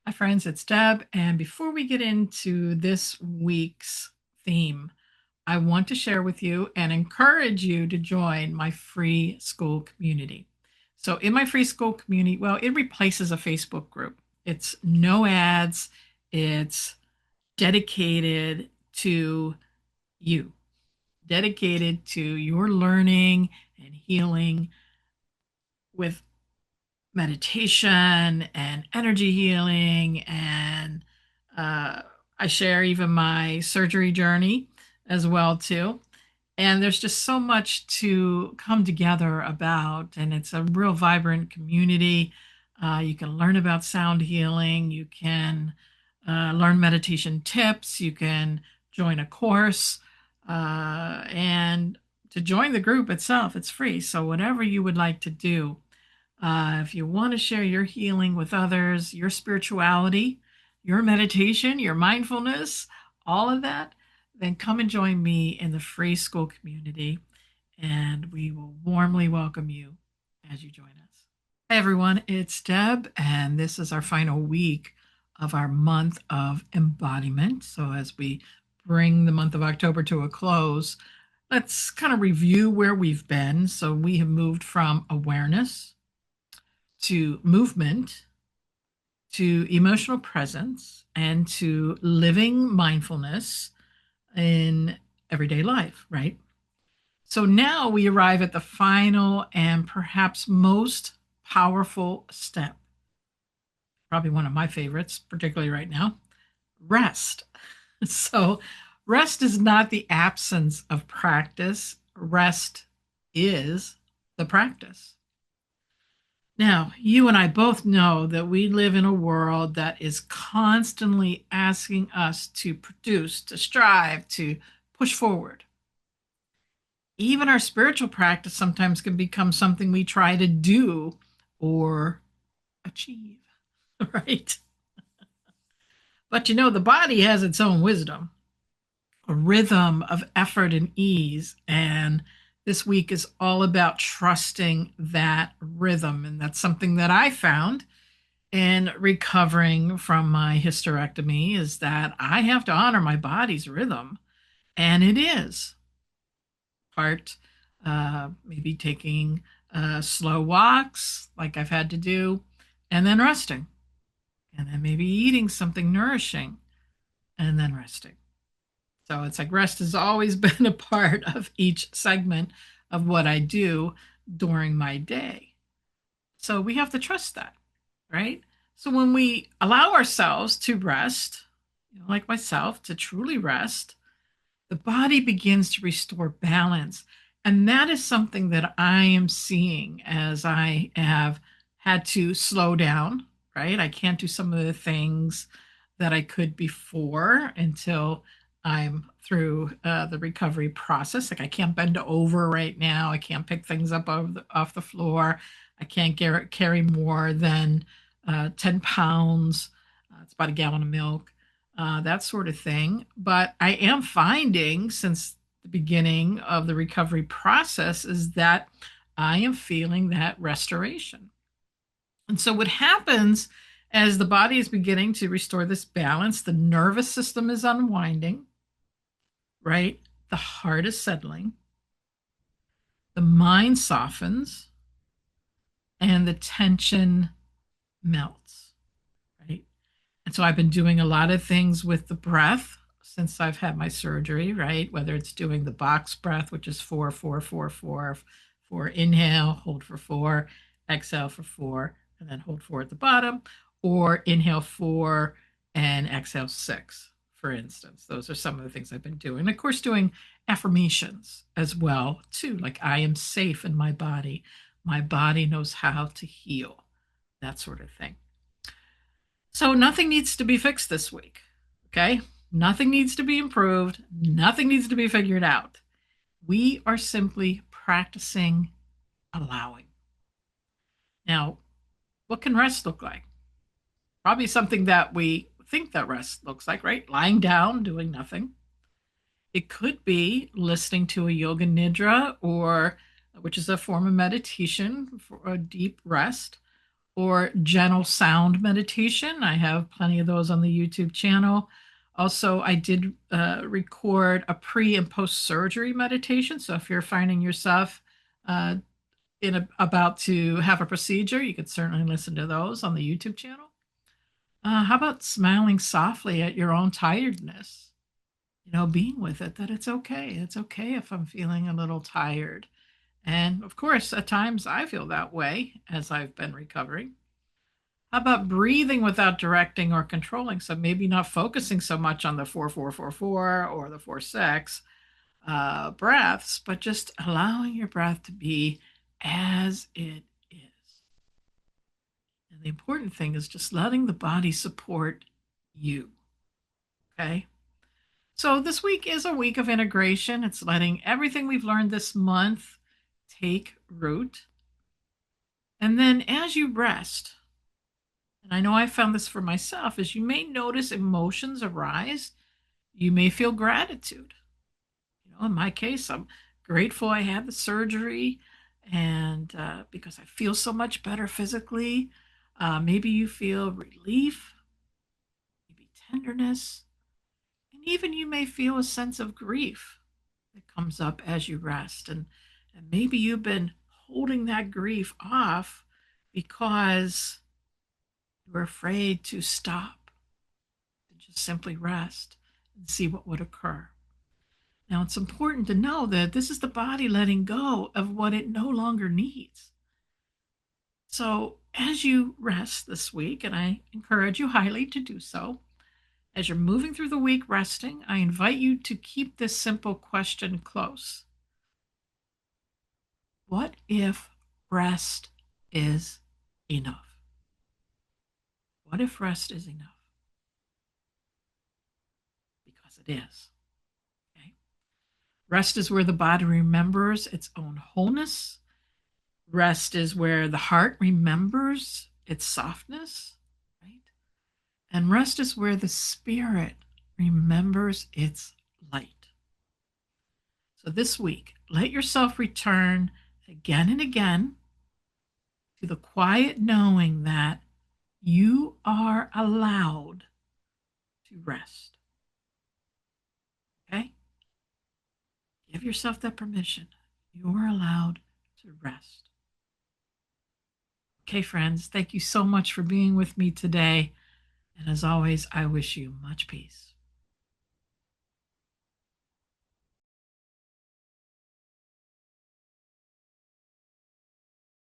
Hi, friends, it's Deb. And before we get into this week's theme, I want to share with you and encourage you to join my free Skool community. So, in my free Skool community, well, it replaces a Facebook group. It's no ads, it's dedicated to you, dedicated to your learning and healing with meditation and energy healing. And uh, I share even my surgery journey as well too. And there's just so much to come together about, and it's a real vibrant community. You can learn about sound healing. You can learn meditation tips. You can join a course. And to join the group itself, it's free. So, whatever you would like to do, if you want to share your healing with others, your spirituality, your meditation, your mindfulness, all of that, then come and join me in the free Skool community, and we will warmly welcome you as you join us. Hi, everyone. It's Deb, and this is our final week of our month of embodiment. So, as we bring the month of October to a close, let's kind of review where we've been. So, we have moved from awareness to movement, to emotional presence, and to living mindfulness in everyday life, right? So now we arrive at the final and perhaps most powerful step, probably one of my favorites, particularly right now, rest. So, rest is not the absence of practice, rest is the practice. Now, you and I both know that we live in a world that is constantly asking us to produce, to strive, to push forward. Even our spiritual practice sometimes can become something we try to do or achieve, right? But the body has its own wisdom, a rhythm of effort and ease. And this week is all about trusting that rhythm. And that's something that I found in recovering from my hysterectomy, is that I have to honor my body's rhythm. And it is part maybe taking slow walks like I've had to do, and then resting, and then maybe eating something nourishing, and then resting. So it's like rest has always been a part of each segment of what I do during my day. So we have to trust that, right? So when we allow ourselves to rest, like myself, to truly rest, the body begins to restore balance. And that is something that I am seeing as I have had to slow down, right? I can't do some of the things that I could before until I'm through the recovery process. Like I can't bend over right now. I can't pick things up off the floor. I can't carry more than 10 pounds. It's about a gallon of milk, that sort of thing. But I am finding since the beginning of the recovery process is that I am feeling that restoration. And so, what happens as the body is beginning to restore this balance, the nervous system is unwinding, right? The heart is settling, the mind softens, and the tension melts, right? And so I've been doing a lot of things with the breath since I've had my surgery, right? Whether it's doing the box breath, which is 4, 4, 4, 4, 4, inhale, hold for 4, exhale for 4, and then hold 4 at the bottom, or inhale 4 and exhale 6, for instance. Those are some of the things I've been doing. And of course, doing affirmations as well, too. Like I am safe in my body. My body knows how to heal, that sort of thing. So nothing needs to be fixed this week. Okay. Nothing needs to be improved. Nothing needs to be figured out. We are simply practicing allowing. Now, what can rest look like? Probably something that we think that rest looks like, right? Lying down, doing nothing. It could be listening to a yoga nidra, or which is a form of meditation for a deep rest, or gentle sound meditation. I have plenty of those on the YouTube channel. Also, I did record a pre and post surgery meditation. So if you're finding yourself uh, about to have a procedure, you could certainly listen to those on the YouTube channel. How about smiling softly at your own tiredness? Being with it, that it's okay. It's okay if I'm feeling a little tired. And of course, at times I feel that way as I've been recovering. How about breathing without directing or controlling? So maybe not focusing so much on the 4 4 4 4 or the 4 6 breaths, but just allowing your breath to be as it is. And the important thing is just letting the body support you. Okay. So this week is a week of integration. It's letting everything we've learned this month take root. And then as you rest, and I know I found this for myself, is you may notice emotions arise. You may feel gratitude. In my case, I'm grateful I had the surgery, and because I feel so much better physically. Maybe you feel relief, maybe tenderness, and even you may feel a sense of grief that comes up as you rest. And maybe you've been holding that grief off because you're afraid to stop and just simply rest and see what would occur. Now, it's important to know that this is the body letting go of what it no longer needs. So, as you rest this week, and I encourage you highly to do so, as you're moving through the week resting, I invite you to keep this simple question close. What if rest is enough? What if rest is enough? Because it is. Okay. Rest is where the body remembers its own wholeness. Rest is where the heart remembers its softness, right? And rest is where the spirit remembers its light. So this week, let yourself return again and again to the quiet knowing that you are allowed to rest. Okay? Give yourself that permission. You are allowed to rest. Okay, friends, thank you so much for being with me today. And as always, I wish you much peace.